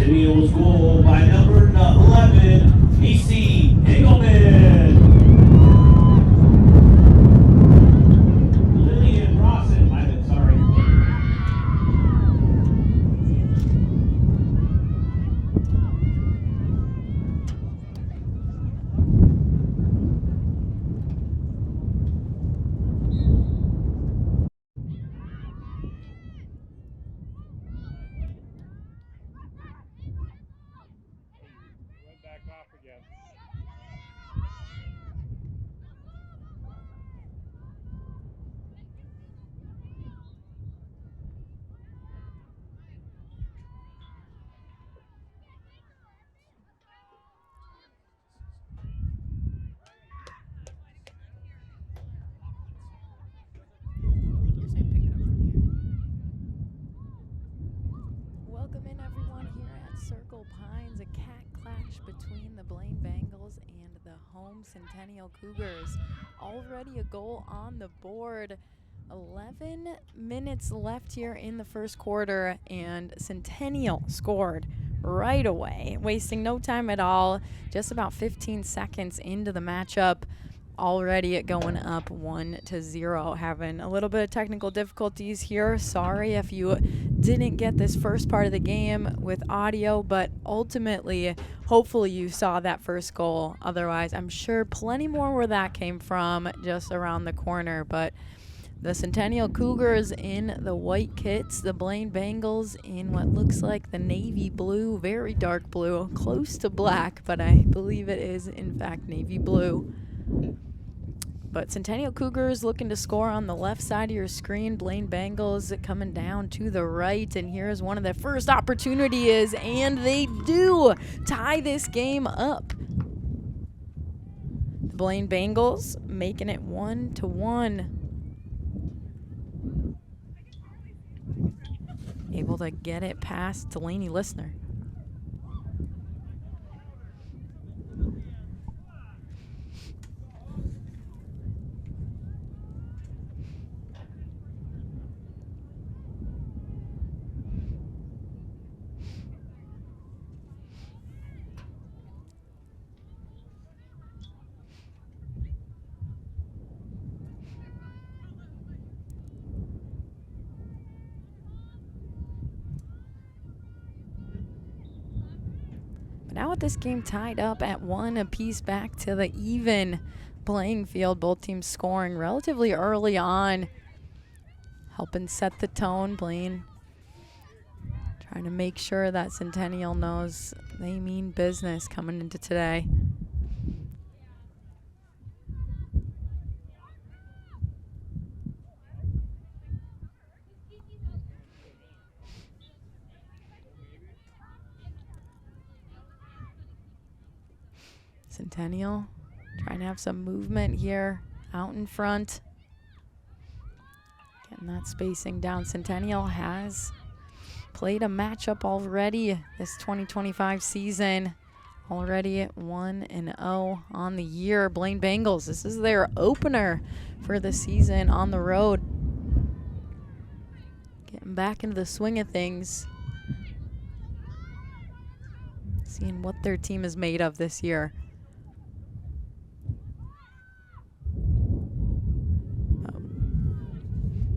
Centennial's goal by number 11, Casey Engelman. Lillian Rawson, sorry. Back off again. Welcome in everyone here at Circle Pines, a cat clash between the Blaine Bengals and the home Centennial Cougars. Already a goal on the board. 11 minutes left here in the first quarter, and Centennial scored right away, wasting no time at all. Just about 15 seconds into the matchup, already going up 1-0. Having a little bit of technical difficulties here. Sorry if you didn't get this first part of the game with audio, but ultimately, hopefully you saw that first goal. Otherwise, I'm sure plenty more where that came from, just around the corner. But the Centennial Cougars in the white kits, the Blaine Bengals in what looks like the navy blue, very dark blue, close to black, but I believe it is in fact navy blue. But Centennial Cougars looking to score on the left side of your screen. Blaine Bengals coming down to the right. And here's one of their first opportunities. And they do tie this game up. The Blaine Bengals making it 1-1. Able to get it past Delaney Listener. Now with this game tied up at 1 apiece, back to the even playing field. Both teams scoring relatively early on, helping set the tone. Blaine trying to make sure that Centennial knows they mean business coming into today. Centennial trying to have some movement here out in front. Getting that spacing down. Centennial has played a matchup already this 2025 season. Already at 1-0 on the year. Blaine Bengals, this is their opener for the season on the road. Getting back into the swing of things. Seeing what their team is made of this year.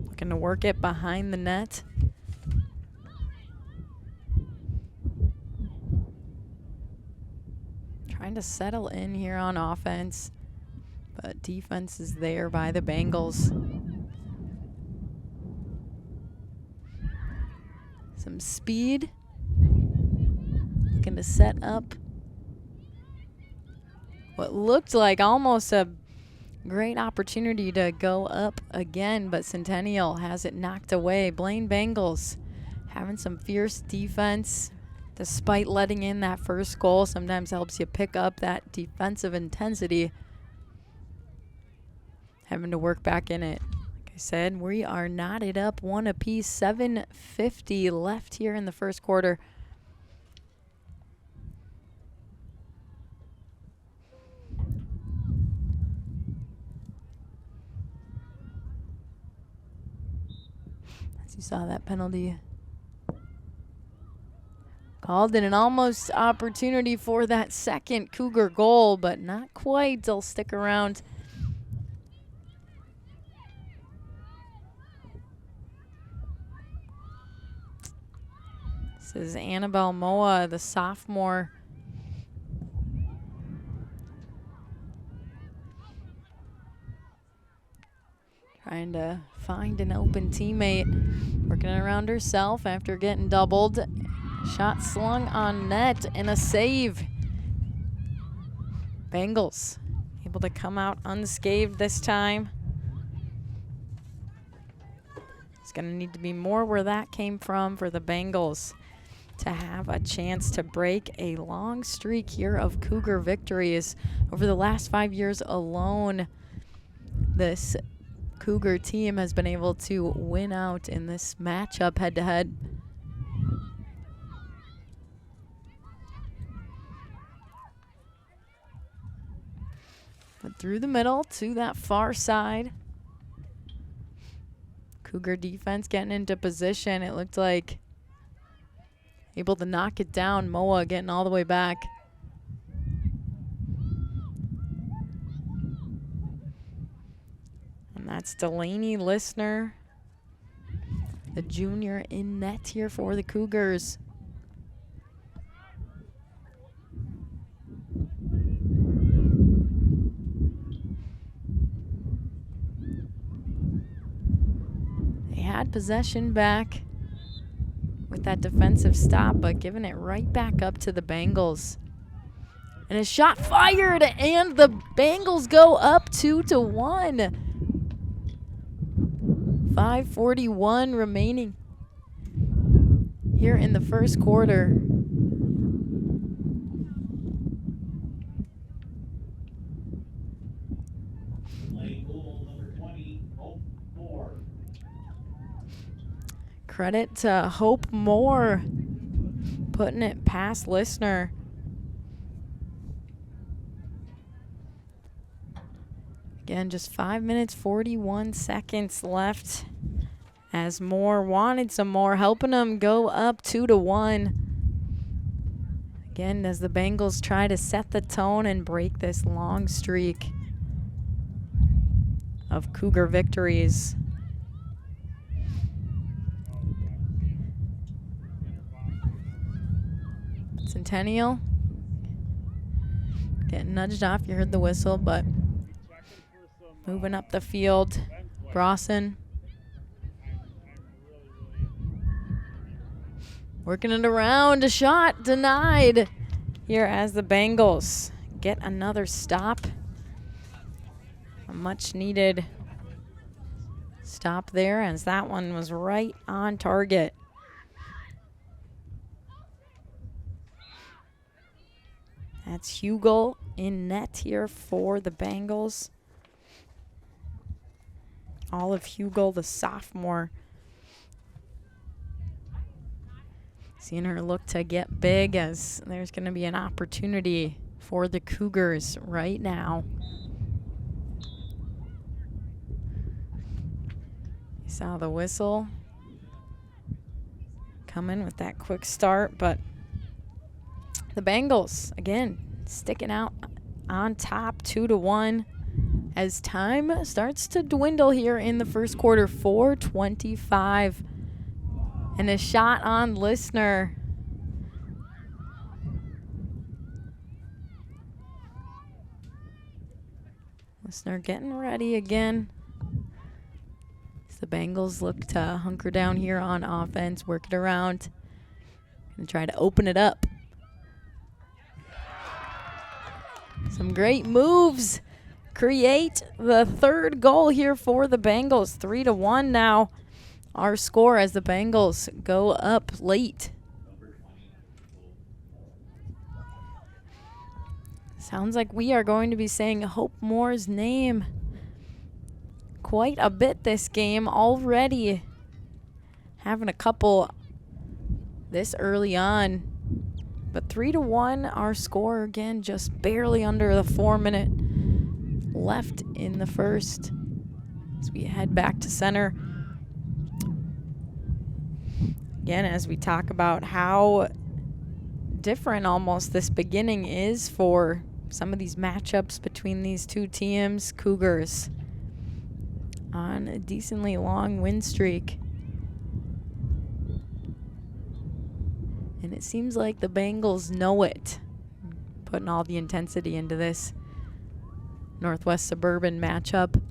Looking to work it behind the net. Trying to settle in here on offense, but defense is there by the Bengals. Some speed. Looking to set up what looked like almost a great opportunity to go up again, but Centennial has it knocked away. Blaine Bengals having some fierce defense. Despite letting in that first goal, sometimes helps you pick up that defensive intensity. Having to work back in it. Like I said, we are knotted up 1 apiece. 7:50 left here in the first quarter. As you saw that penalty Called in an almost opportunity for that second Cougar goal, but not quite. They'll stick around. This is Annabelle Moa, the sophomore. Trying to find an open teammate. Working around herself after getting doubled. Shot slung on net and a save. Bengals able to come out unscathed this time. It's going to need to be more where that came from for the Bengals to have a chance to break a long streak here of Cougar victories. Over the last 5 years alone, this Cougar team has been able to win out in this matchup head-to-head. But through the middle to that far side. Cougar defense getting into position. It looked like able to knock it down. Moa getting all the way back. And that's Delaney Listener, the junior in net here for the Cougars. They had possession back with that defensive stop, but giving it right back up to the Bengals. And a shot fired, and the Bengals go up 2-1. 5:41 remaining here in the first quarter. Blaine goal number 20, Hope Moore. Credit to Hope Moore, putting it past Listener. Again, just 5 minutes, 41 seconds left as Moore wanted some more, helping them go up 2-1. Again, as the Bengals try to set the tone and break this long streak of Cougar victories. Centennial getting nudged off. You heard the whistle, but moving up the field. Brawson working it around. A shot denied here as the Bengals get another stop. A much needed stop there, as that one was right on target. That's Hugel in net here for the Bengals. Olive Hugel, the sophomore. Seeing her look to get big, as there's going to be an opportunity for the Cougars right now. You saw the whistle coming with that quick start, but the Bengals, again, sticking out on top 2-1 as time starts to dwindle here in the first quarter. 4:25. And a shot on Listener. Listener getting ready again. As the Bengals look to hunker down here on offense, work it around, and try to open it up. Some great moves create the third goal here for the Bengals. 3-1 now. Our score as the Bengals go up late. Sounds like we are going to be saying Hope Moore's name quite a bit this game already. Having a couple this early on. But 3-1, our score again, just barely under the 4 minute left in the first. As we head back to center. Again, as we talk about how different almost this beginning is for some of these matchups between these two teams. Cougars on a decently long win streak. And it seems like the Bengals know it, putting all the intensity into this Northwest Suburban matchup.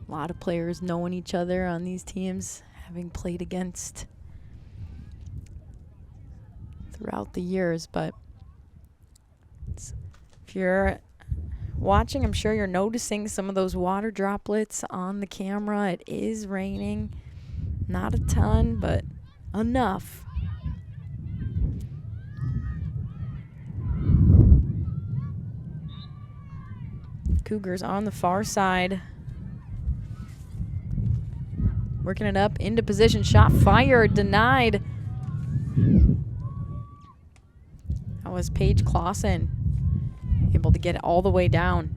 A lot of players knowing each other on these teams, having played against throughout the years. But if you're watching, I'm sure you're noticing some of those water droplets on the camera. It is raining. Not a ton, but enough. Cougars on the far side. Working it up into position. Shot fired. Denied. That was Paige Clausen. Able to get it all the way down.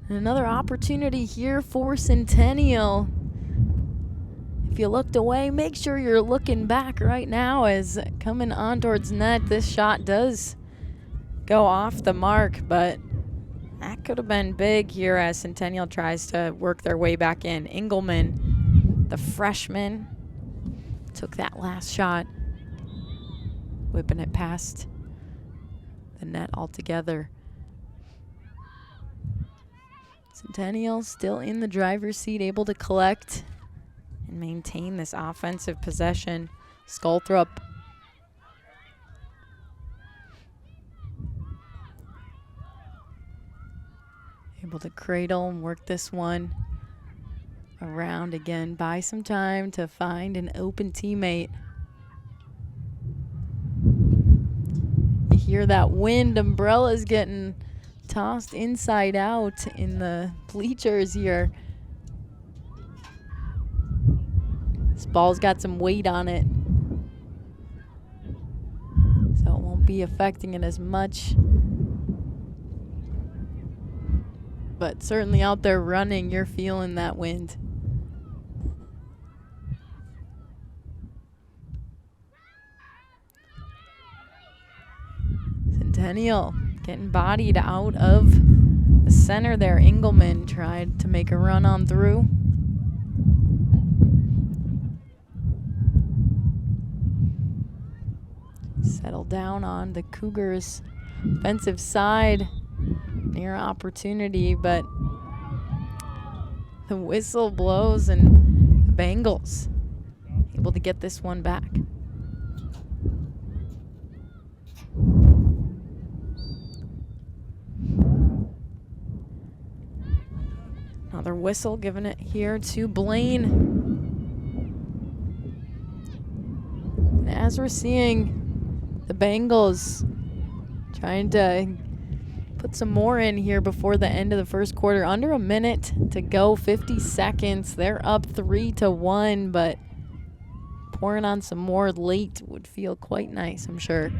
And another opportunity here for Centennial. If you looked away, make sure you're looking back right now, as coming on towards net, this shot does go off the mark, but that could have been big here as Centennial tries to work their way back in. Engelman, the freshman, took that last shot, whipping it past the net altogether. Centennial still in the driver's seat, able to collect and maintain this offensive possession. Sculthrup able to cradle and work this one around again. Buy some time to find an open teammate. You hear that wind. Umbrella's getting tossed inside out in the bleachers here. This ball's got some weight on it, so it won't be affecting it as much. But certainly out there running, you're feeling that wind. Centennial getting bodied out of the center there. Engelman tried to make a run on through. Settle down on the Cougars' offensive side. Near opportunity, but the whistle blows and the Bengals able to get this one back. Another whistle, giving it here to Blaine. And as we're seeing, the Bengals trying to put some more in here before the end of the first quarter. Under a minute to go, 50 seconds. They're up 3-1, but pouring on some more late would feel quite nice, I'm sure.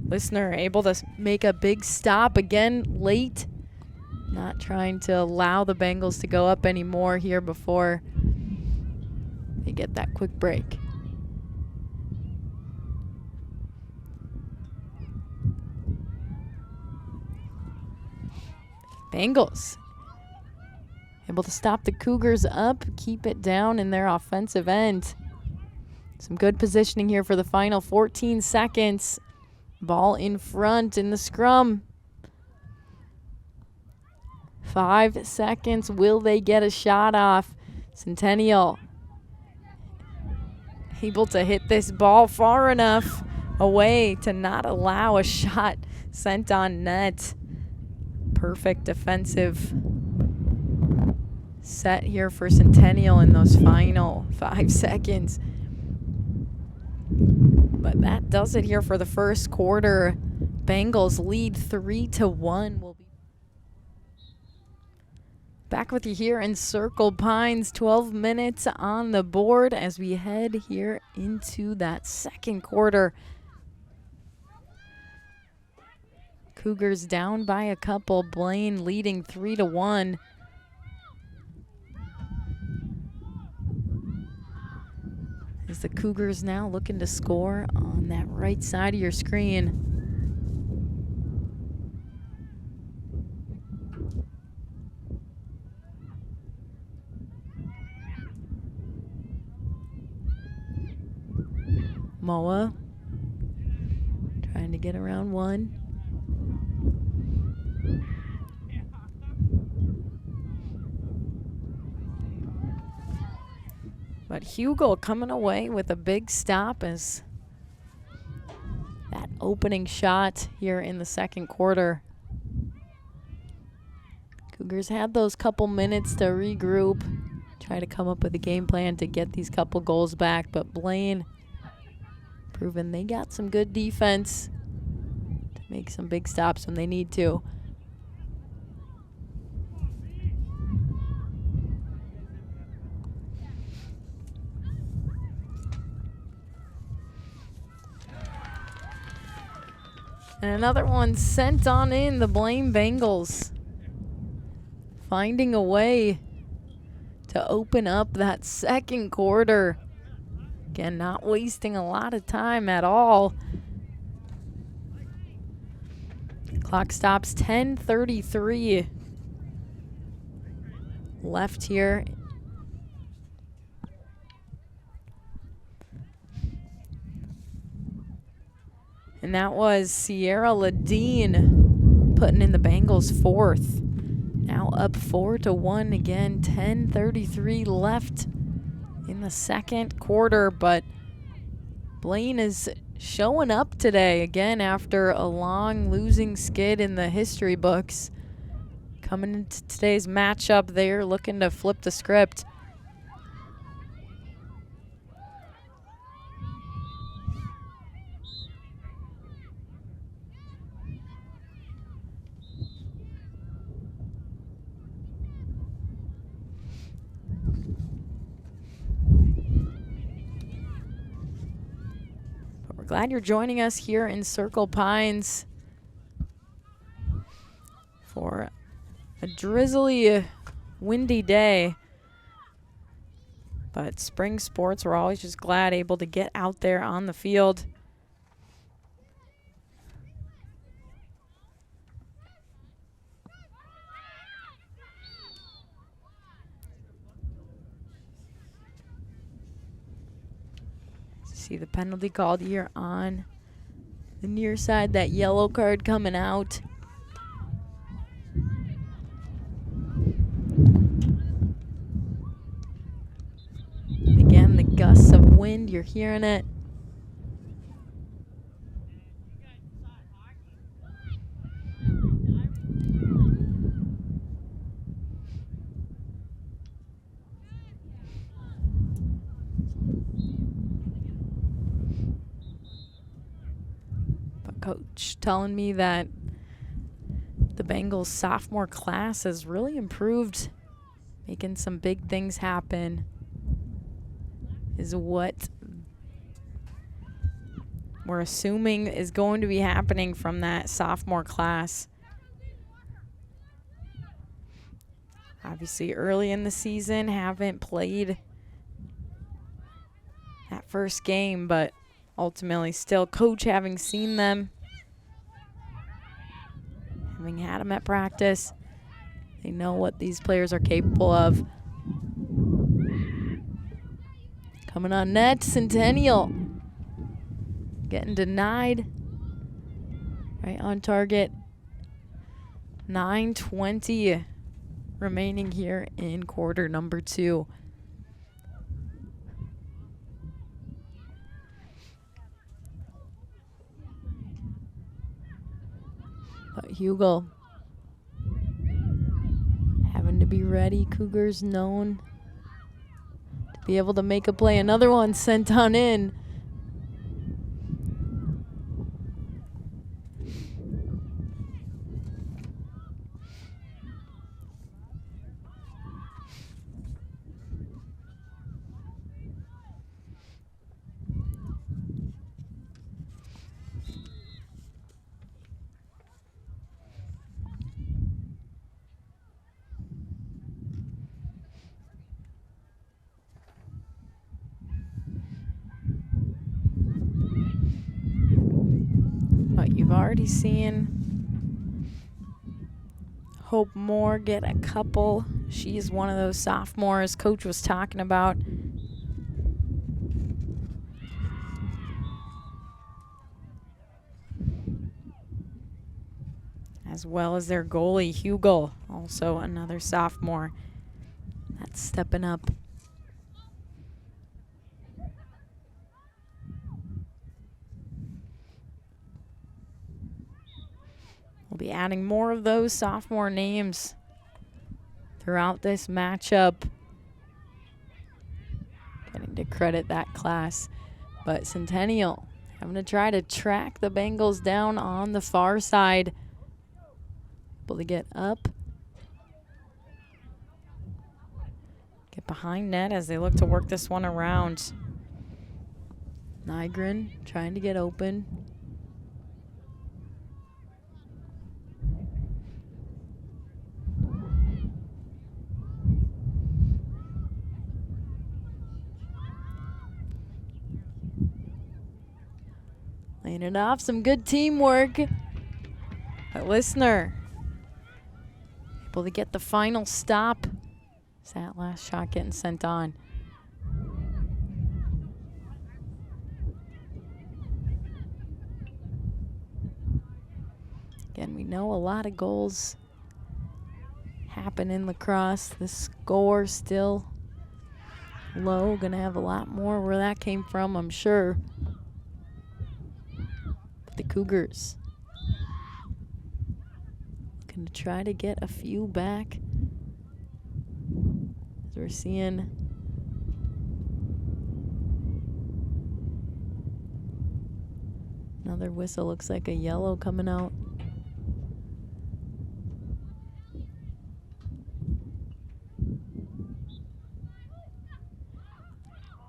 Listener able to make a big stop again late. Not trying to allow the Bengals to go up anymore here before they get that quick break. Bengals able to stop the Cougars up, keep it down in their offensive end. Some good positioning here for the final 14 seconds. Ball in front in the scrum. 5 seconds. Will they get a shot off? Centennial able to hit this ball far enough away to not allow a shot sent on net. Perfect defensive set here for Centennial in those final 5 seconds. But that does it here for the first quarter. Bengals lead 3-1. Back with you here in Circle Pines, 12 minutes on the board as we head here into that second quarter. Cougars down by a couple, Blaine leading 3-1. As the Cougars now looking to score on that right side of your screen. Moa trying to get around one. But Hugo coming away with a big stop as that opening shot here in the second quarter. Cougars had those couple minutes to regroup, try to come up with a game plan to get these couple goals back, but Blaine proving they got some good defense to make some big stops when they need to. And another one sent on in, the Blaine Bengals finding a way to open up that second quarter. Again, not wasting a lot of time at all. Clock stops, 10:33 left here. And that was Sierra Ladine putting in the Bengals fourth. Now up 4-1 again, 10:33 left in the second quarter, but Blaine is showing up today again after a long losing skid in the history books. Coming into today's matchup, they're looking to flip the script. Glad you're joining us here in Circle Pines for a drizzly, windy day. But spring sports, we're always just glad able to get out there on the field. See the penalty called here on the near side, that yellow card coming out. Again, the gusts of wind, you're hearing it. Coach telling me that the Bengals sophomore class has really improved, making some big things happen is what we're assuming is going to be happening from that sophomore class. Obviously early in the season, haven't played that first game, but ultimately still coach having seen them, having had them at practice, they know what these players are capable of. Coming on net, Centennial getting denied. Right on target. 9:20 remaining here in quarter number 2. But Hugo having to be ready. Cougars known to be able to make a play. Another one sent on in. already seeing Hope Moore get a couple. She's one of those sophomores Coach was talking about. As well as their goalie, Hugel, also another sophomore that's stepping up. We'll be adding more of those sophomore names throughout this matchup. Getting to credit that class. But Centennial having to try to track the Bengals down on the far side. Able to get up. Get behind net as they look to work this one around. Nygren trying to get open. Laying it off, some good teamwork. But Listener able to get the final stop. Is that last shot getting sent on? Again, we know a lot of goals happen in lacrosse. The score still low. Gonna have a lot more where that came from, I'm sure. But the Cougars gonna try to get a few back. As we're seeing another whistle, looks like a yellow coming out.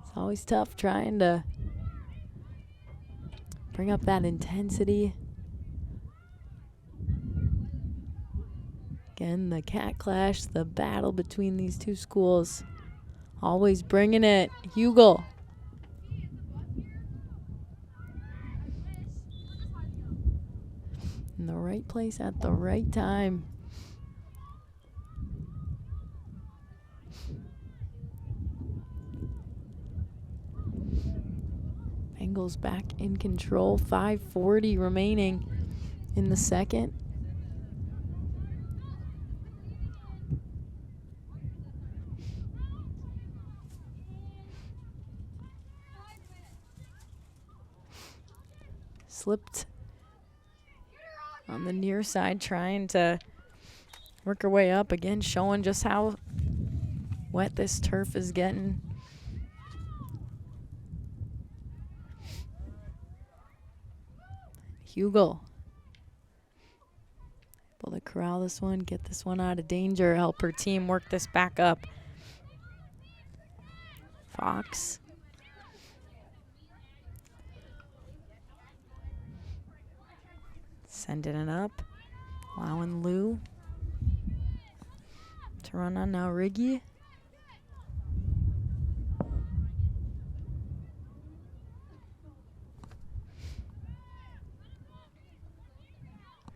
It's always tough trying to bring up that intensity. Again, the cat clash, the battle between these two schools. Always bringing it. Hugel. In the right place at the right time. Bengals back in control. 5:40 remaining in the second. Slipped on the near side, trying to work her way up. Again, showing just how wet this turf is getting. Hugel able to corral this one, get this one out of danger, help her team work this back up. Fox. Sending it up. Allowing Lou to run on now. Riggy.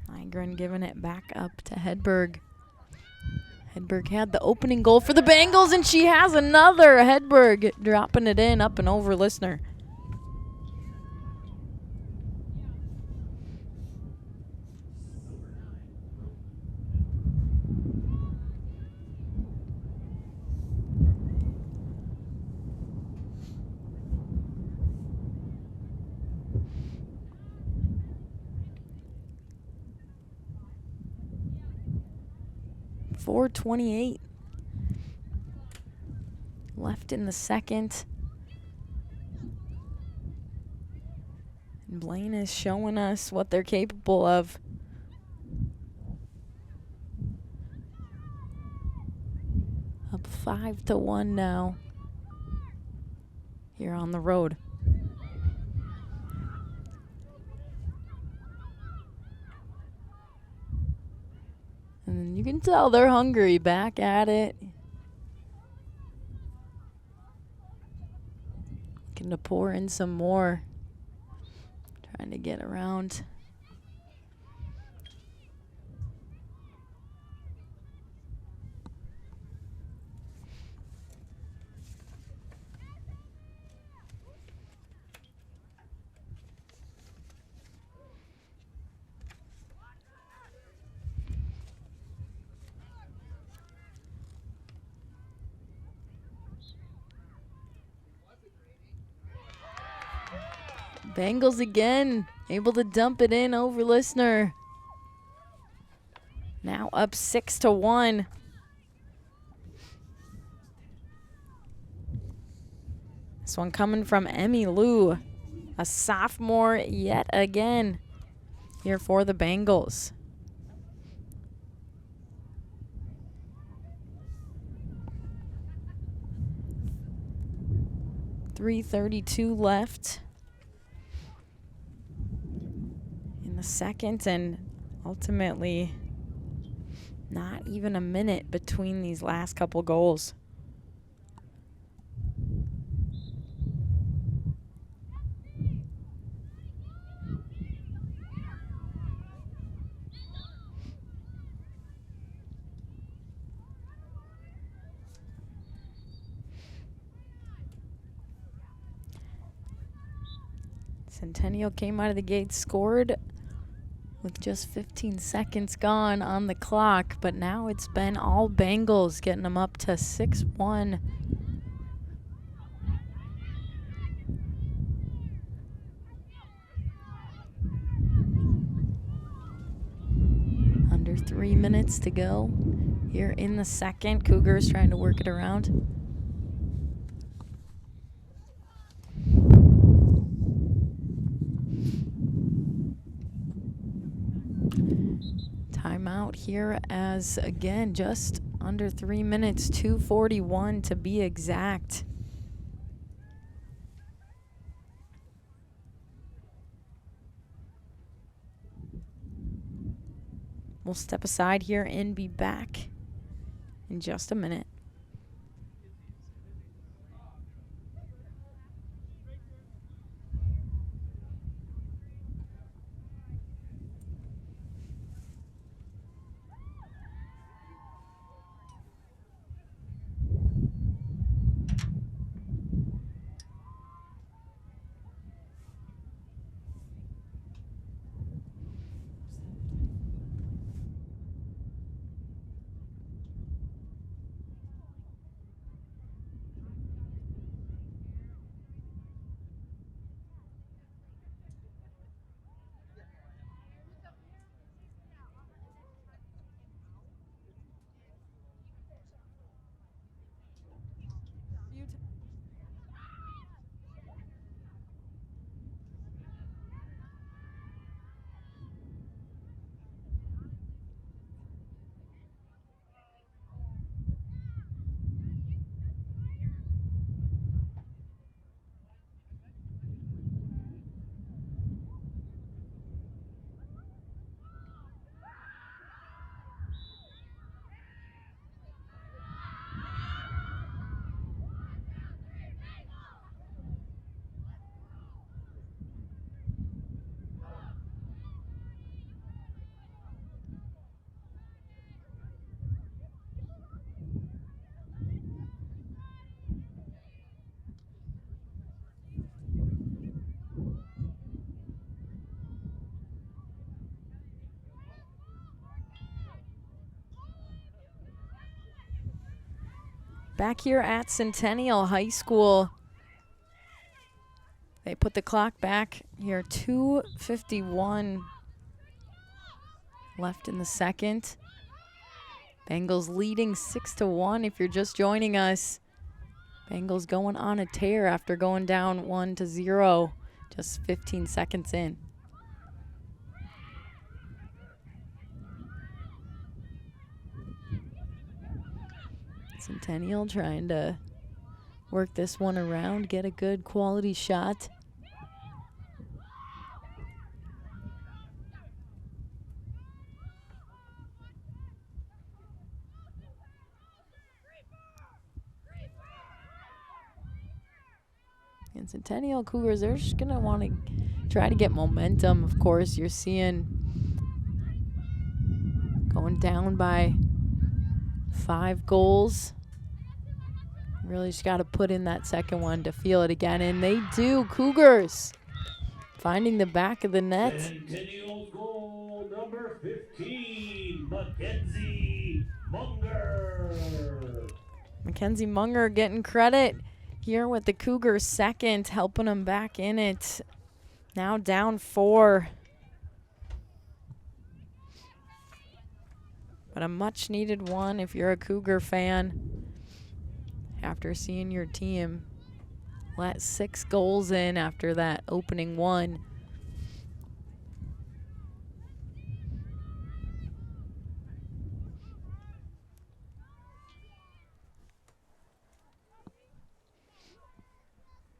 Nygren giving it back up to Hedberg. Hedberg had the opening goal for the Bengals, and she has another. Hedberg dropping it in, up and over Listener. .428 left in the second. And Blaine is showing us what they're capable of. Up 5-1 now here on the road. And you can tell they're hungry, back at it. Looking to pour in some more. Trying to get around Bengals again, able to dump it in over Listener. Now up 6-1. This one coming from Emmy Lou, a sophomore yet again here for the Bengals. .332 left in the second, and ultimately not even a minute between these last couple goals. Centennial came out of the gate, scored with just 15 seconds gone on the clock, but now it's been all Bengals getting them up to 6-1. Under 3 minutes to go here in the second. Cougars trying to work it around. Timeout here as, again, just under 3 minutes, 2:41 to be exact. We'll step aside here and be back in just a minute. Back here at Centennial High School, they put the clock back here, 2:51 left in the second. Bengals leading 6-1 if you're just joining us. Bengals going on a tear after going down 1-0 just 15 seconds in. Centennial trying to work this one around, get a good quality shot. And Centennial Cougars, they're just gonna want to try to get momentum. Of course, you're seeing going down by 5 goals. Really just got to put in that second one to feel it again, and they do. Cougars finding the back of the net. Centennial goal number 15, Mackenzie Munger. Mackenzie Munger getting credit here with the Cougars second, helping them back in it. Now down 4. But a much-needed one if you're a Cougar fan after seeing your team let 6 goals in after that opening one.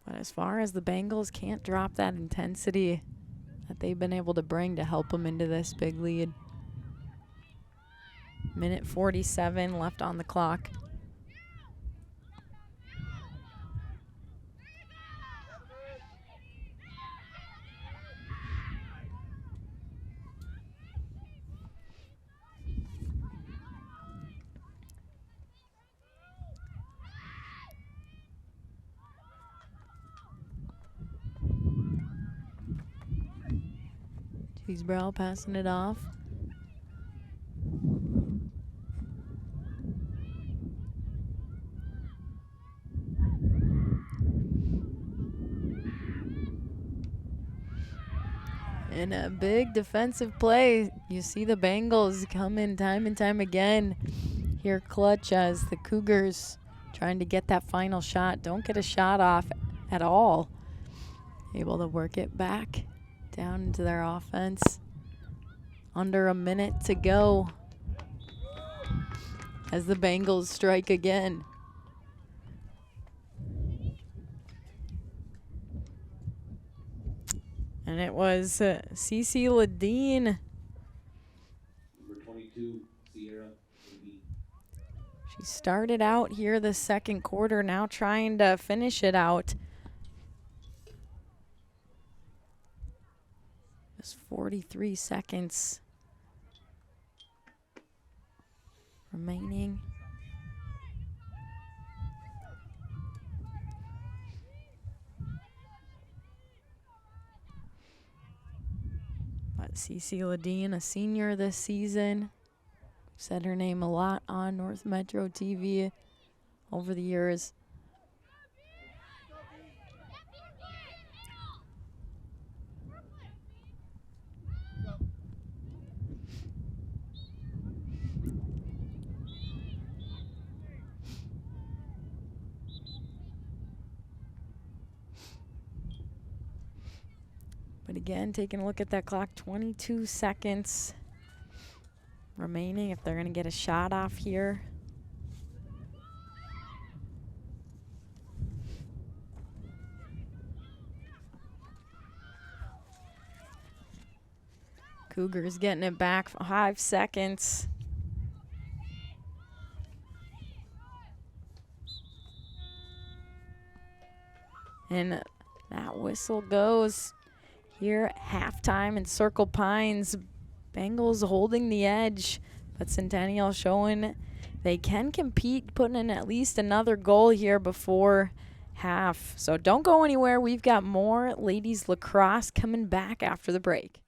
But as far as the Bengals can't drop that intensity that they've been able to bring to help them into this big lead. Minute 47 left on the clock. Cheesebrow passing it off. And a big defensive play. You see the Bengals come in time and time again. Here clutch as the Cougars trying to get that final shot. Don't get a shot off at all. Able to work it back down into their offense. Under a minute to go as the Bengals strike again. And it was Cece Ladine. Number 22, Sierra Lee. She started out here the second quarter, now trying to finish it out. Just 43 seconds remaining. But Cece Ladine, a senior this season, said her name a lot on North Metro TV over the years. But again, taking a look at that clock, 22 seconds remaining if they're going to get a shot off here. Cougars getting it back for 5 seconds. And that whistle goes. Here at halftime in Circle Pines, Bengals holding the edge, but Centennial showing they can compete, putting in at least another goal here before half. So don't go anywhere. We've got more ladies lacrosse coming back after the break.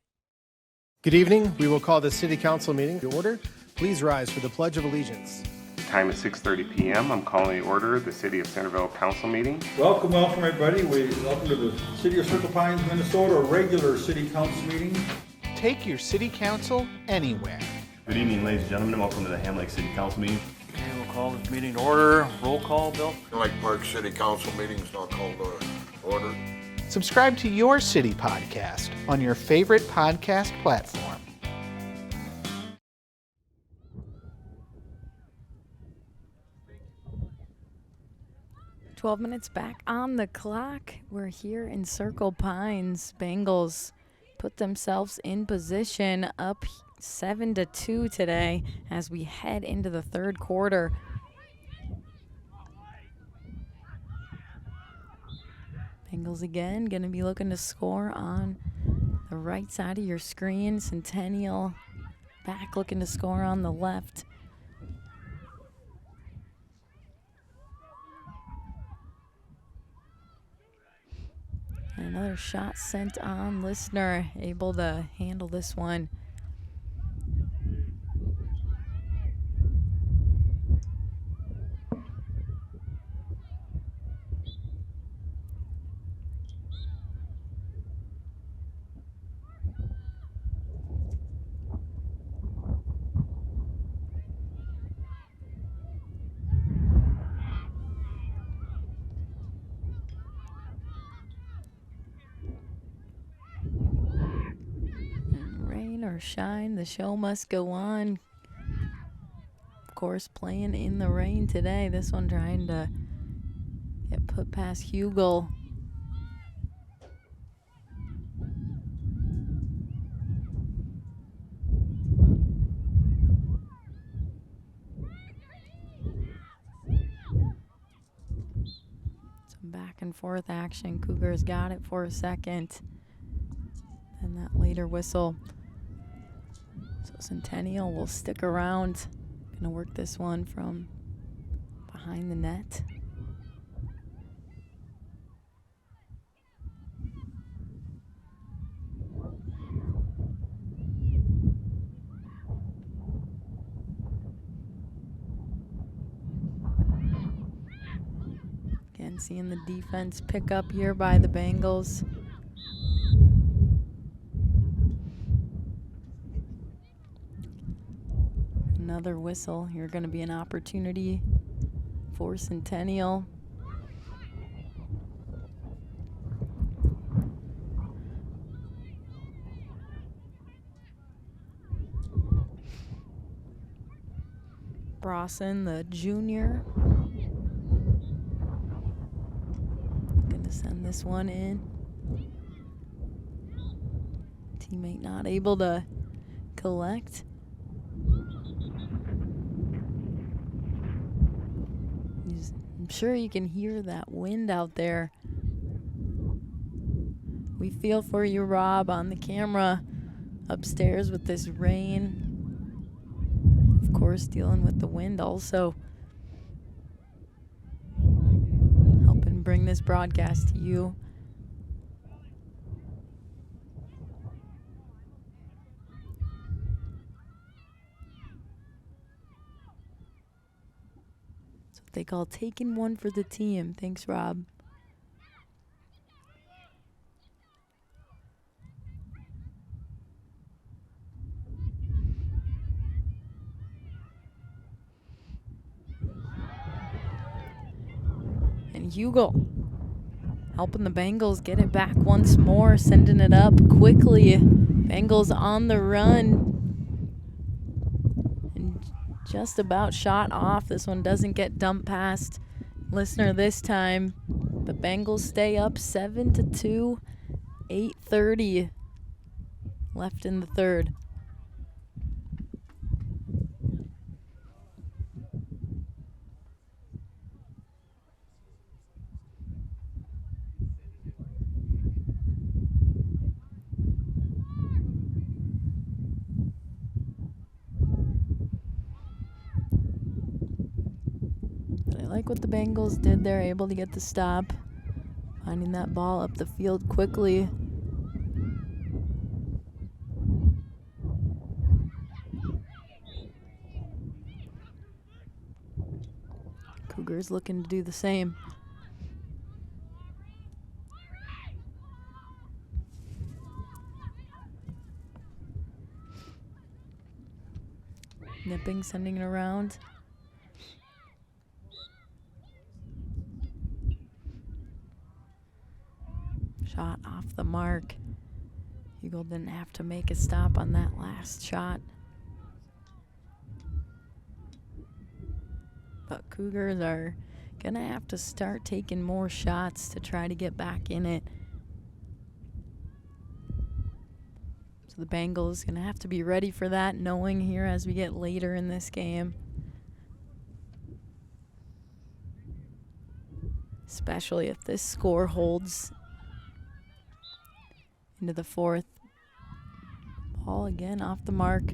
Good evening. We will call the City Council meeting to order. Please rise for the Pledge of Allegiance. Time is 6:30 p.m. I'm calling to order the City of Centerville Council meeting. Welcome everybody. Welcome to the City of Circle Pines, Minnesota, regular City Council meeting. Take your City Council anywhere. Good evening, ladies and gentlemen. Welcome to the Ham Lake City Council meeting. Okay, we'll call this meeting to order. Roll call, Bill. Lake Park City Council meeting is now called to order. Subscribe to your city podcast on your favorite podcast platform. 12 minutes back on the clock. We're here in Circle Pines. Bengals put themselves in position, up 7-2 today as we head into the third quarter. Bengals again going to be looking to score on the right side of your screen. Centennial back looking to score on the left. Another shot sent on. Listener able to handle this one. or shine, the show must go on. Of course, playing in the rain today. This one trying to get put past Hugel. Some back and forth action. Cougars got it for a second. And that later whistle. So Centennial will stick around. Gonna work this one from behind the net. Again, seeing the defense pick up here by the Bengals. Another whistle. Here going to be an opportunity for Centennial. Brawson, the junior. Going to send this one in. Teammate not able to collect. I'm sure you can hear that wind out there. We feel for you, Rob, on the camera upstairs with this rain. Of course, dealing with the wind also. Helping bring this broadcast to you. They call taking one for the team. Thanks, Rob. And Hugel helping the Bengals get it back once more, sending it up quickly. Bengals on the run. Just about shot off. This one doesn't get dumped past listener this time. The Bengals stay up 7-2, 8:30 left in the third. Like what the Bengals did there, able to get the stop, finding that ball up the field quickly. Cougars looking to do the same. Nipping, sending it around. Shot off the mark. Hugel didn't have to make a stop on that last shot. But Cougars are going to have to start taking more shots to try to get back in it. So the Bengals going to have to be ready for that, knowing here as we get later in this game. Especially if this score holds into the fourth. Ball again off the mark.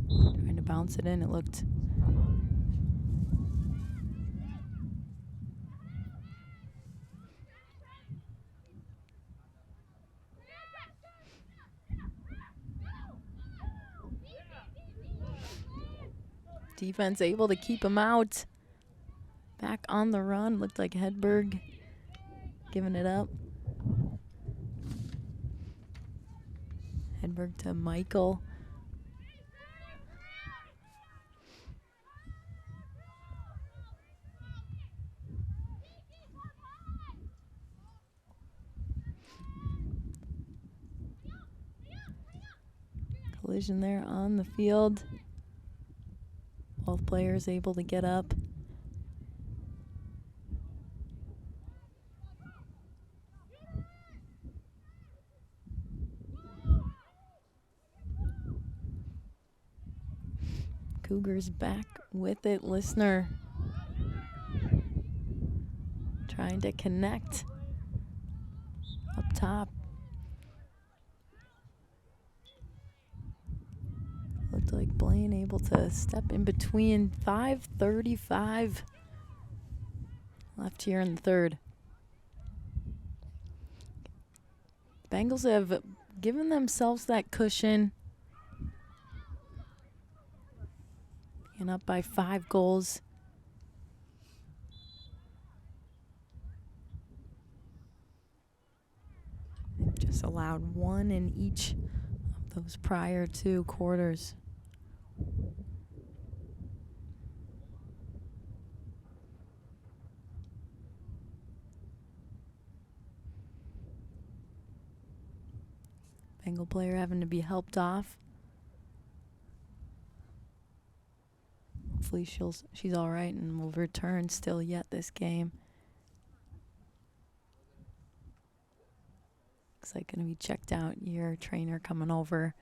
Trying to bounce it in. It looked defense able to keep him out. Back on the run. Looked like Hedberg giving it up. Hedberg to Michael. Collision there on the field. Both players able to get up. Cougars back with it. Listener trying to connect up top. Looked like Blaine able to step in between. 5:35 left here in the third. Bengals have given themselves that cushion. And up by 5 goals. They've just allowed 1 in each of those prior 2 quarters. Bengal player having to be helped off. Hopefully she's all right and will return still yet this game. Looks like going to be checked out. Your trainer coming over.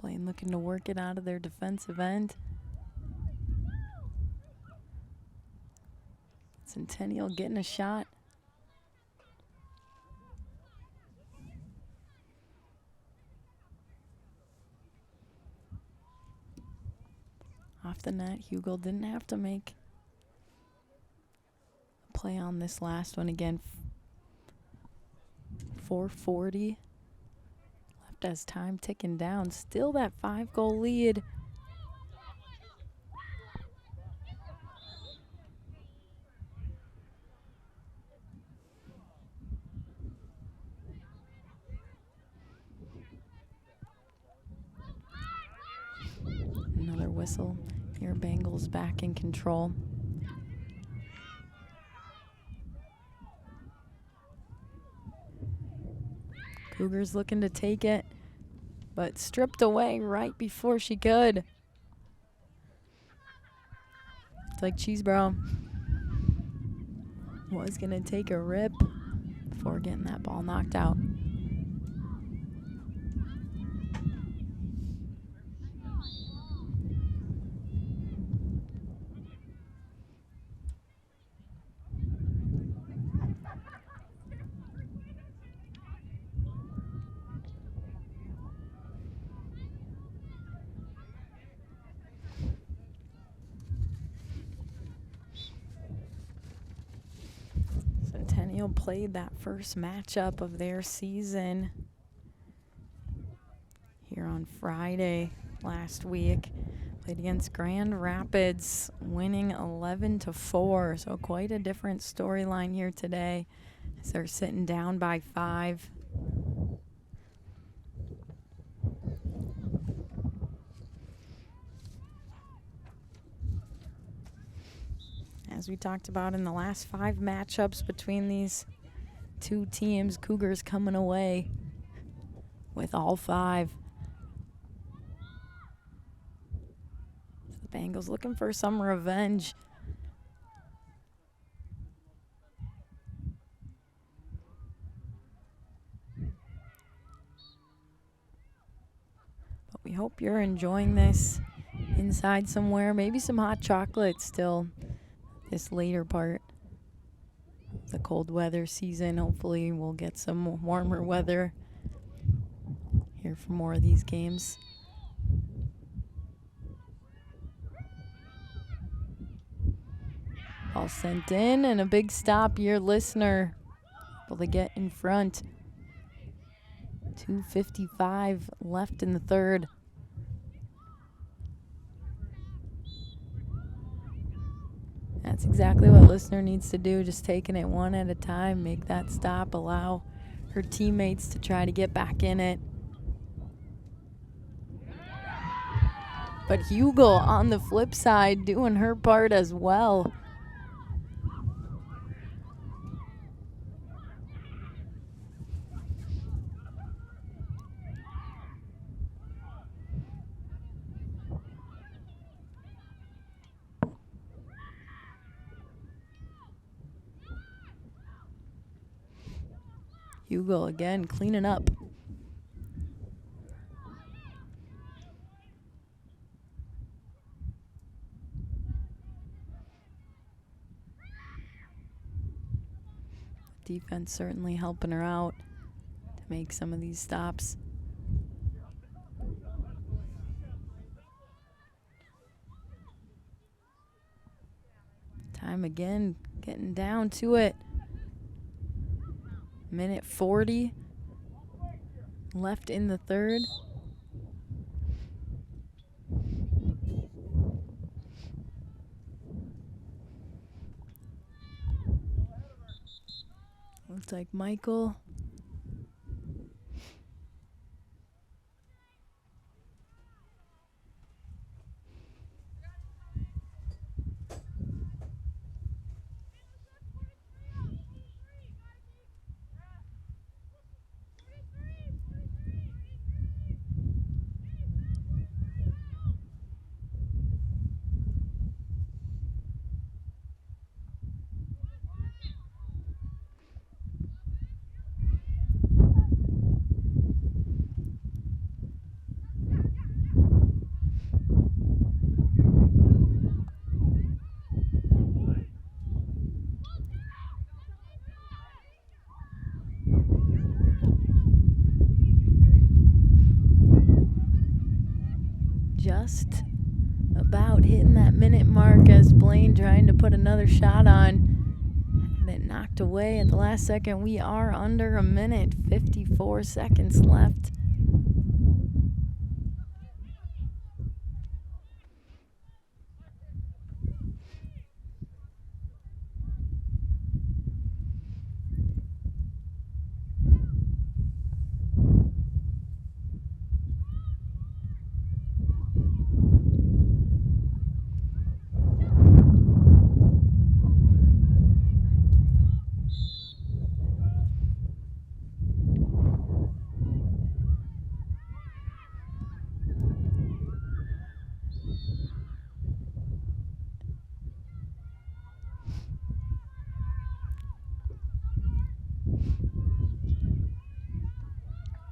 Blaine looking to work it out of their defensive end. Centennial getting a shot. Off the net, Hugo didn't have to make a play on this last one again. 4:40 left as time ticking down. Still that 5-goal lead. Another whistle. Here, Bengals back in control. Cougars looking to take it, but stripped away right before she could. It's like Cheesebro was going to take a rip before getting that ball knocked out. Centennial played that first matchup of their season here on Friday last week. Played against Grand Rapids, winning 11-4. So quite a different storyline here today as they're sitting down by 5. As we talked about in the last 5 matchups between these two teams, Cougars coming away with all 5. The Bengals looking for some revenge. But we hope you're enjoying this inside somewhere. Maybe some hot chocolate still. This later part of the cold weather season. Hopefully we'll get some warmer weather here for more of these games. Ball sent in and a big stop. Your listener able to get in front. 2:55 left in the third. That's exactly what listener needs to do, just taking it one at a time, make that stop, allow her teammates to try to get back in it. But Hugel on the flip side doing her part as well. Hugel again cleaning up. Defense certainly helping her out to make some of these stops. Time again getting down to it. Minute 40 left in the third. Looks like Michael. Just about hitting that minute mark as Blaine trying to put another shot on. And it knocked away at the last second. We are under a minute, 54 seconds left.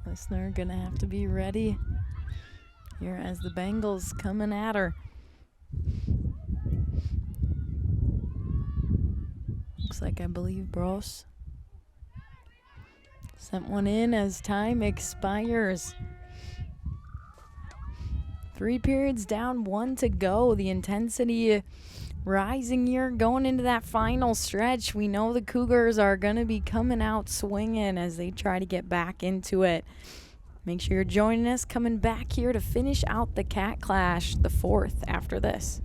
Listener gonna have to be ready here as the Bengals coming at her. Looks like I believe Bros sent one in as time expires. 3 periods down, 1 to go. The intensity rising here going into that final stretch. We know the Cougars are going to be coming out swinging as they try to get back into it. Make sure you're joining us, coming back here to finish out the Cat Clash, the 4th after this.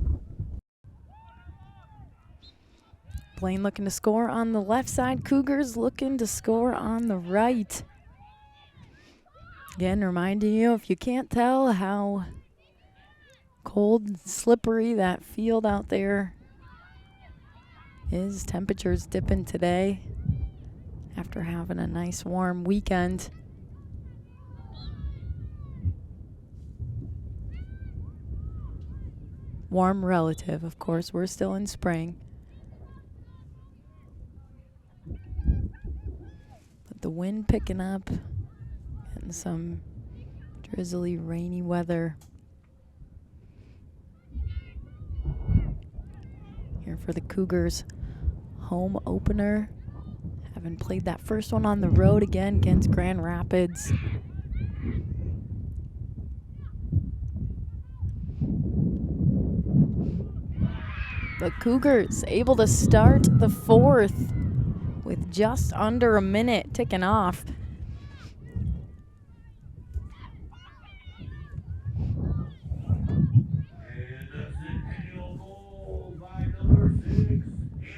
Blaine looking to score on the left side. Cougars looking to score on the right. Again, reminding you, if you can't tell how cold, slippery that field out there is, temperatures dipping today after having a nice warm weekend. Warm relative, of course, we're still in spring. But the wind picking up and some drizzly, rainy weather here for the Cougars home opener. Having played that first one on the road again against Grand Rapids. The Cougars able to start the fourth with just under a minute ticking off. And a Centennial goal by number 6,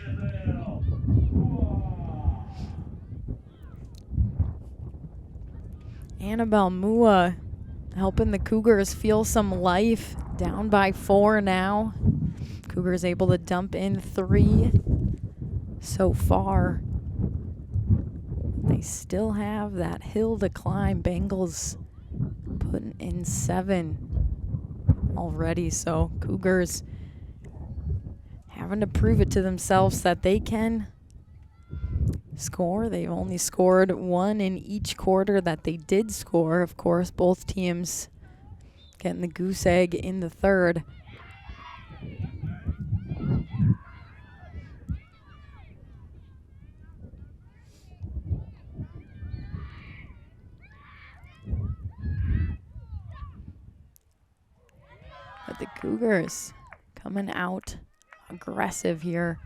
Annabelle. Annabelle Mua helping the Cougars feel some life. Down by 4 now. Cougars able to dump in 3 so far. They still have that hill to climb. Bengals putting in 7 already. So Cougars having to prove it to themselves that they can score. They've only scored 1 in each quarter that they did score. Of course, both teams getting the goose egg in the third. But the Cougars coming out aggressive here.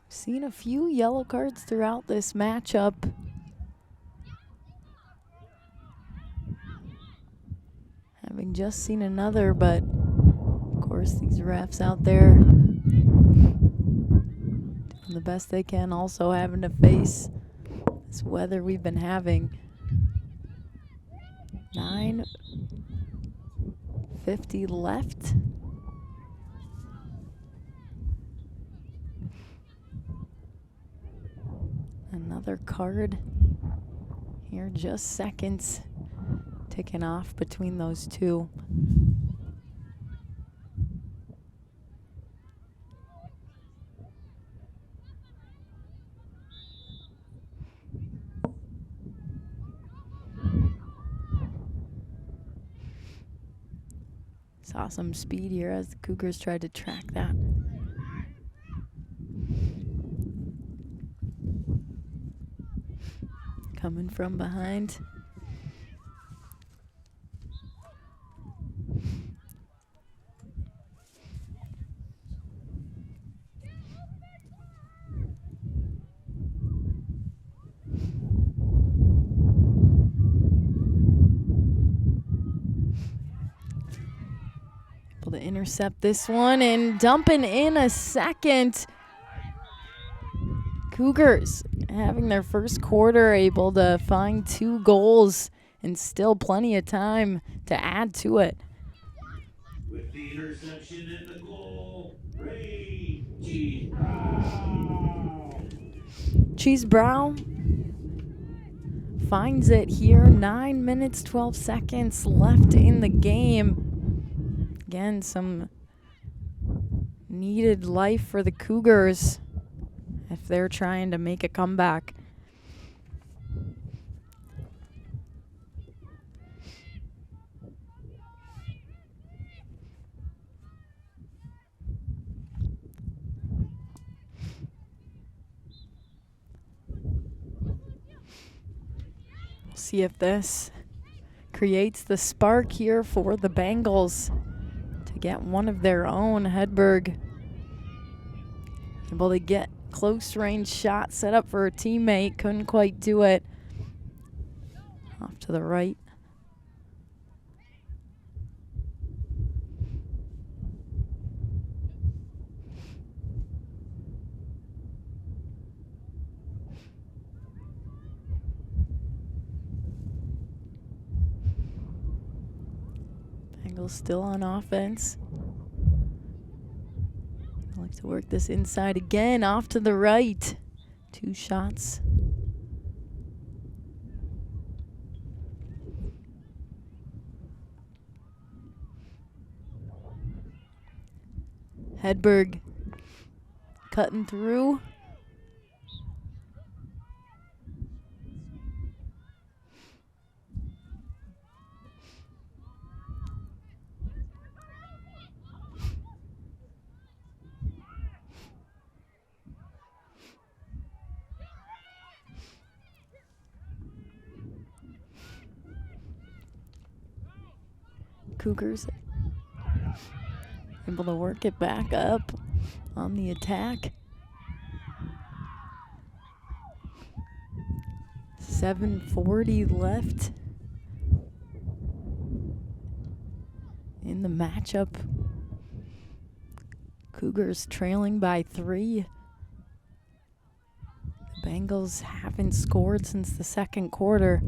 Seen a few yellow cards throughout this matchup. Having just seen another, but of course these refs out there doing the best they can, also having to face this weather we've been having. 9:50 left. Another card here, just seconds ticking off between those two. Saw some speed here as the Cougars tried to track that. Coming from behind. Able to intercept this one and dumping in a second. Cougars having their first quarter, able to find 2 goals and still plenty of time to add to it. With the interception and the goal, Ray Cheese Brown. Cheese Brown finds it here. 9 minutes, 12 seconds left in the game. Again, some needed life for the Cougars if they're trying to make a comeback. We'll see if this creates the spark here for the Bengals to get one of their own. Hedberg able to get close range shot set up for a teammate, couldn't quite do it. Off to the right. Bengals still on offense. Like to work this inside again, off to the right. 2 shots Hedberg cutting through. Cougars able to work it back up on the attack. 7:40 left in the matchup. Cougars trailing by 3. The Bengals haven't scored since the second quarter.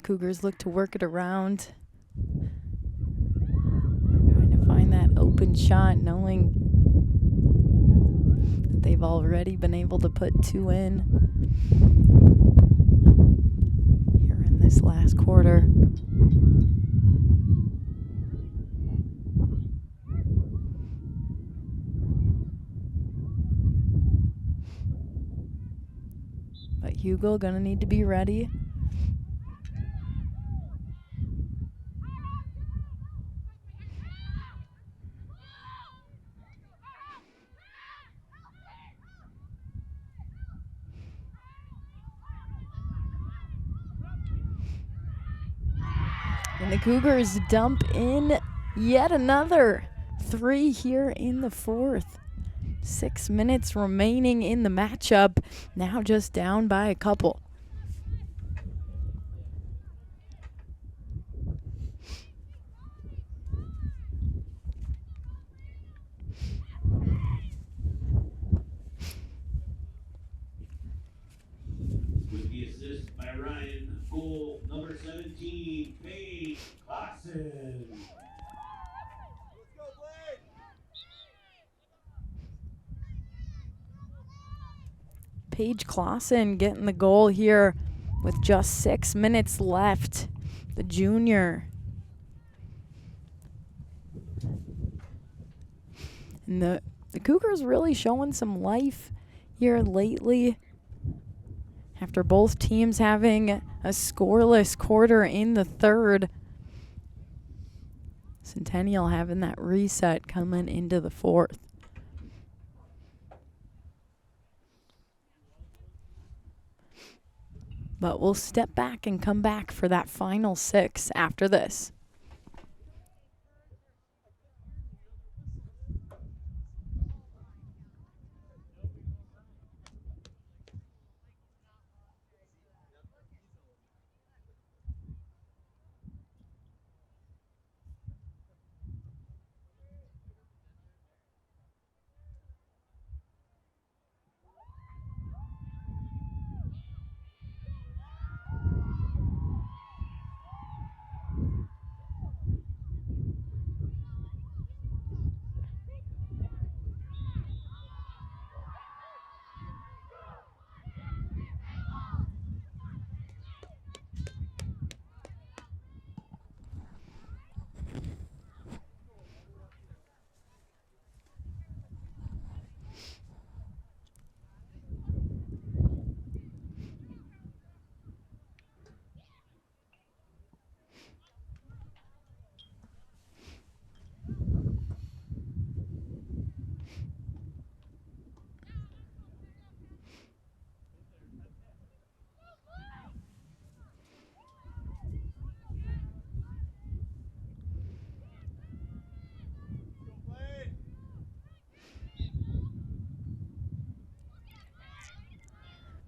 Cougars look to work it around. Trying to find that open shot, knowing that they've already been able to put 2 in here in this last quarter. But Hugo gonna need to be ready. And the Cougars dump in yet another 3 here in the fourth. 6 minutes remaining in the matchup. Now just down by a couple. With the assist by Ryan, goal number 17, Paige Clausen. Let's go, Blaine! Paige Clausen getting the goal here with just 6 minutes left. The junior. And the Cougars really showing some life here lately. After both teams having a scoreless quarter in the third. Centennial having that reset coming into the fourth. But we'll step back and come back for that final 6 after this.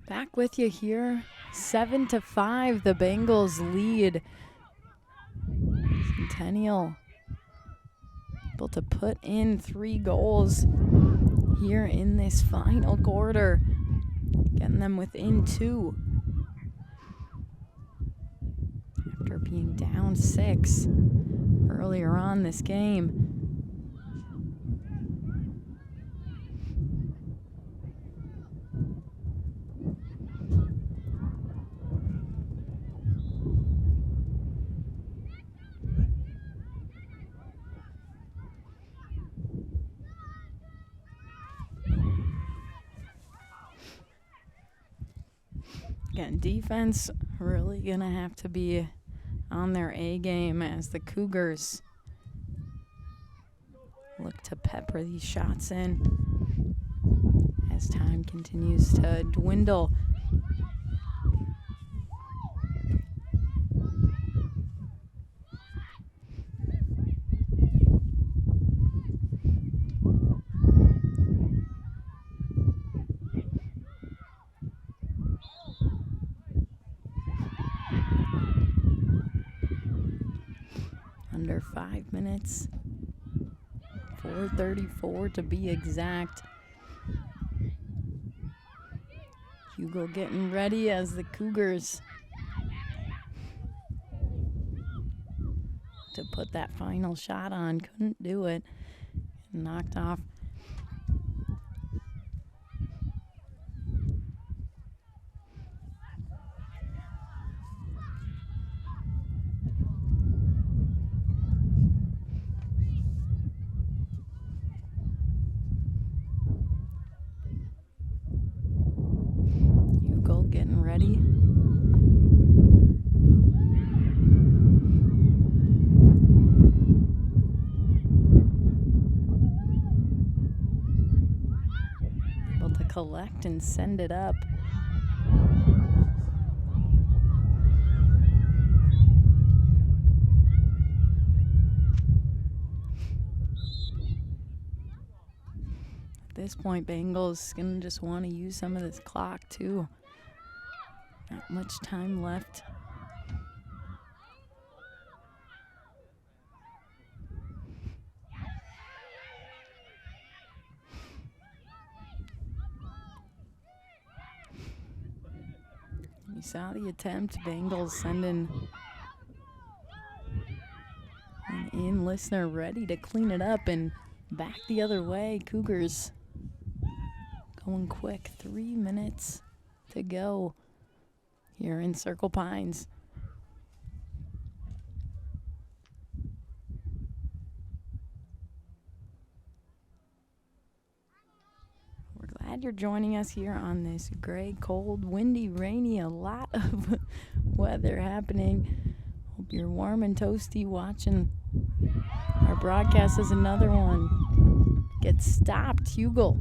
Back with you here, 7-5, the Bengals lead. Centennial able to put in 3 goals here in this final quarter, getting them within 2 after being down 6 earlier on this game. Again, defense really gonna have to be on their A game as the Cougars look to pepper these shots in as time continues to dwindle. Under 5 minutes, 4:34 to be exact. Hugo getting ready as the Cougars to put that final shot on. Couldn't do it. Knocked off. Hugo getting ready. Able to collect and send it up. At this point, Bengals gonna just want to use some of this clock too. Not much time left. You saw the attempt. Bengals sending an in listener ready to clean it up and back the other way. Cougars going quick. 3 minutes to go here in Circle Pines. We're glad you're joining us here on this gray, cold, windy, rainy, a lot of weather happening. Hope you're warm and toasty watching our broadcast as another one gets stopped. Hugo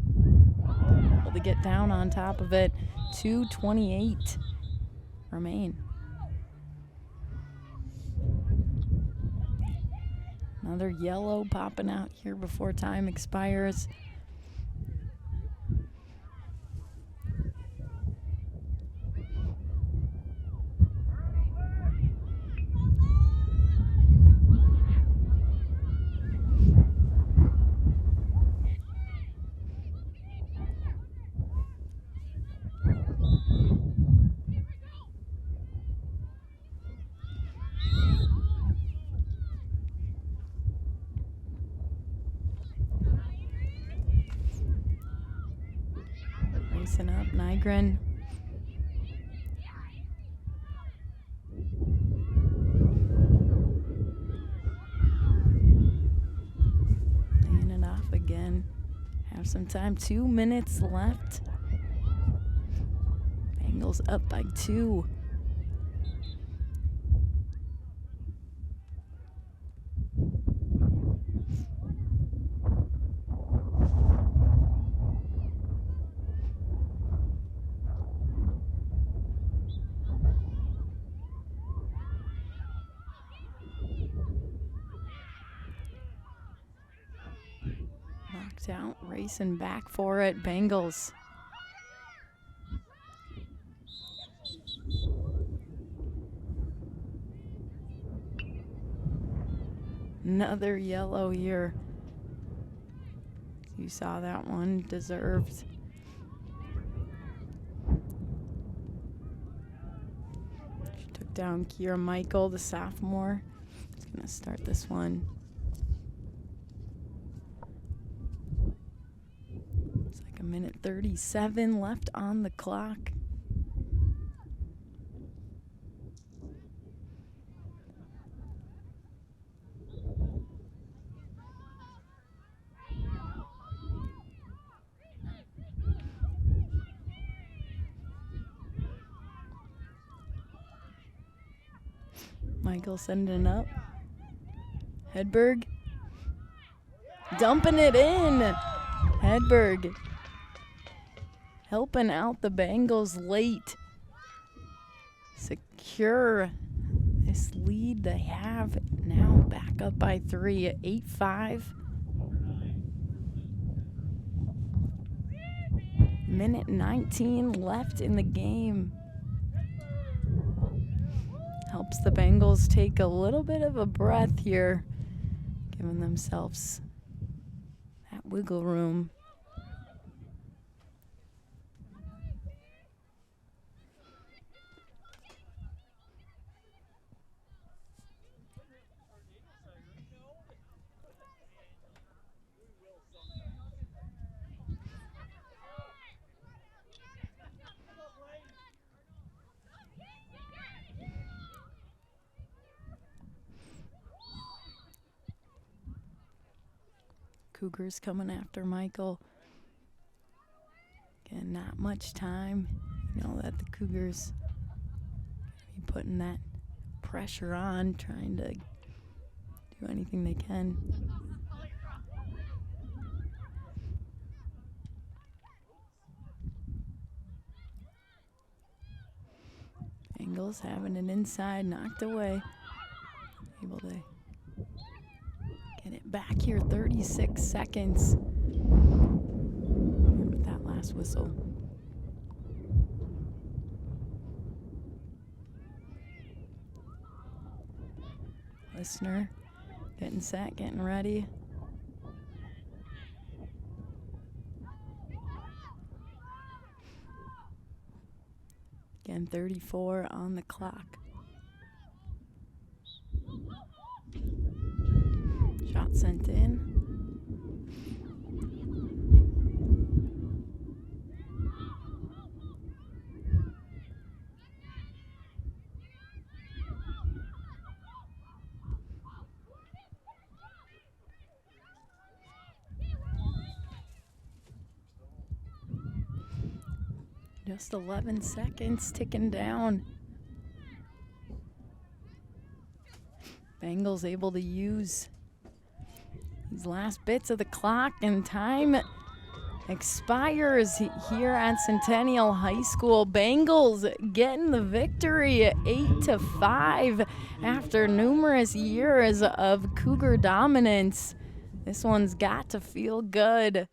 able to get down on top of it. 2:28 remain. Another yellow popping out here before time expires. Racing up, Nygren. Laying it off again. Have some time. 2 minutes left. Bengals up by 2. Knocked out, racing back for it, Bengals. Another yellow here. You saw that one, deserved. She took down Kira Michael, the sophomore. She's going to start this one. It's like 1:37 left on the clock. Michael sending it up. Hedberg dumping it in. Hedberg helping out the Bengals late. Secure this lead they have now, back up by 3 at 8-5. 1:19 left in the game. Helps the Bengals take a little bit of a breath here, giving themselves that wiggle room. Cougars coming after Michael. Again, not much time. You know that the Cougars be putting that pressure on, trying to do anything they can. Bengals having it inside, knocked away. Able to get it back here, 36 seconds. With that last whistle. Listener getting set, getting ready. Again, 34 on the clock. Shot sent in. Just 11 seconds ticking down. Bengals able to use these last bits of the clock, and time expires here at Centennial High School. Bengals getting the victory at 8-5 after numerous years of Cougar dominance. This one's got to feel good.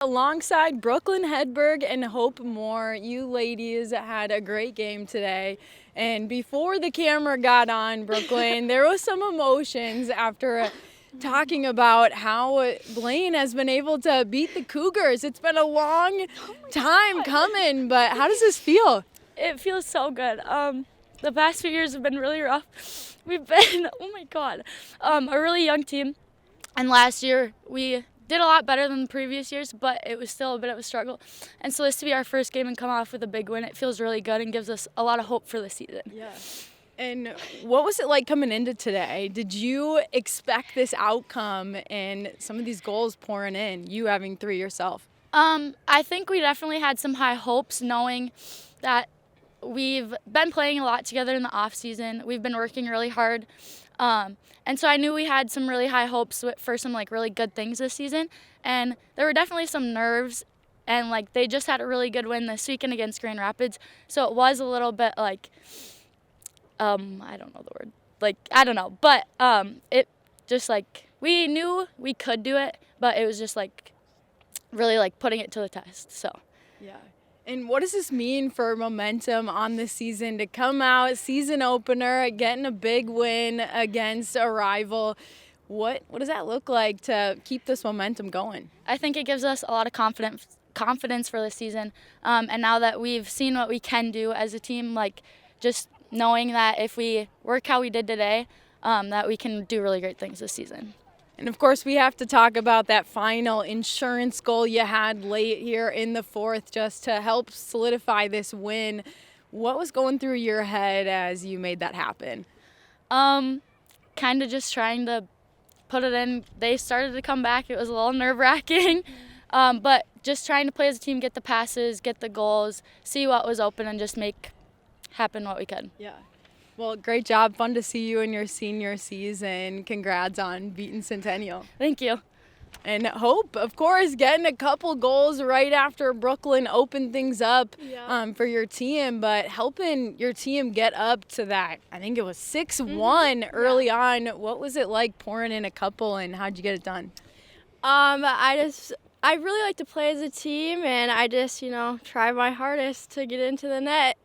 Alongside Brooklyn Hedberg and Hope Moore, you ladies had a great game today. And before the camera got on, Brooklyn, there was some emotions after talking about how Blaine has been able to beat the Cougars. It's been a long time coming, but how does this feel? It feels so good. The past few years have been really rough. We've been, oh my God, a really young team. And last year we did a lot better than the previous years, but it was still a bit of a struggle. And so this to be our first game and come off with a big win, it feels really good and gives us a lot of hope for the season. Yeah. And what was it like coming into today? Did you expect this outcome and some of these goals pouring in, you having 3 yourself? I think we definitely had some high hopes, knowing that we've been playing a lot together in the off season. We've been working really hard. And so I knew we had some really high hopes for some really good things this season. And there were definitely some nerves, and they just had a really good win this weekend against Grand Rapids. So it was a little bit I don't know the word. I don't know. But it just we knew we could do it, but it was just really putting it to the test. So yeah. And what does this mean for momentum on this season to come out, season opener, getting a big win against a rival? What does that look like to keep this momentum going? I think it gives us a lot of confidence for this season. And now that we've seen what we can do as a team, like just knowing that if we work how we did today, that we can do really great things this season. And of course, we have to talk about that final insurance goal you had late here in the fourth just to help solidify this win. What was going through your head as you made that happen? Kind of just trying to put it in. They started to come back. It was a little nerve-wracking, but just trying to play as a team, get the passes, get the goals, see what was open, and just make happen what we could. Yeah. Well, great job. Fun to see you in your senior season. Congrats on beating Centennial. Thank you. And Hope, of course, getting a couple goals right after Brooklyn opened things up for your team, but helping your team get up to that, I think it was 6-1 early on. What was it like pouring in a couple, and how'd you get it done? I really like to play as a team, and I just, try my hardest to get into the net.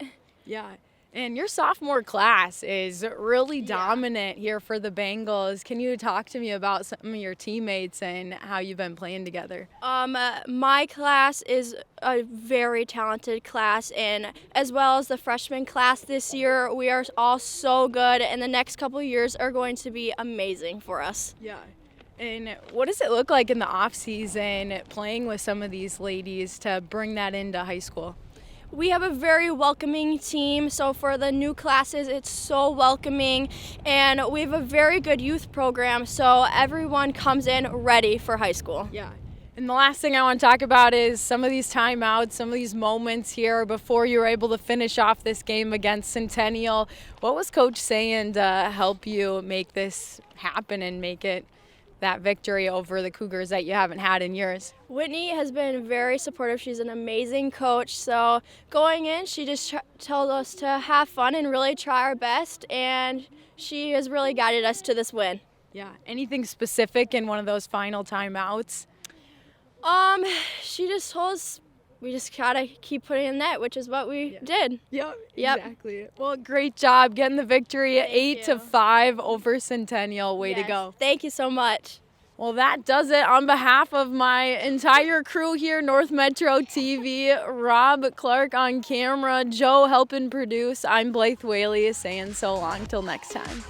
Yeah. And your sophomore class is really dominant here for the Bengals. Can you talk to me about some of your teammates and how you've been playing together? My class is a very talented class, and as well as the freshman class this year, we are all so good, and the next couple of years are going to be amazing for us. Yeah. And what does it look like in the off season playing with some of these ladies to bring that into high school? We have a very welcoming team, so for the new classes, it's so welcoming, and we have a very good youth program, so everyone comes in ready for high school. Yeah. And the last thing I want to talk about is some of these timeouts, some of these moments here before you were able to finish off this game against Centennial. What was Coach saying to help you make this happen and make it that victory over the Cougars that you haven't had in years? Whitney has been very supportive. She's an amazing coach. So going in, she just told us to have fun and really try our best, and she has really guided us to this win. Yeah. Anything specific in one of those final timeouts? She just told us we just gotta keep putting in net, which is what we did. Yep, exactly. Well, great job getting the victory at 8-5 over Centennial. Way to go. Thank you so much. Well, that does it. On behalf of my entire crew here, North Metro TV, Rob Clark on camera, Joe helping produce, I'm Blythe Whaley saying so long till next time.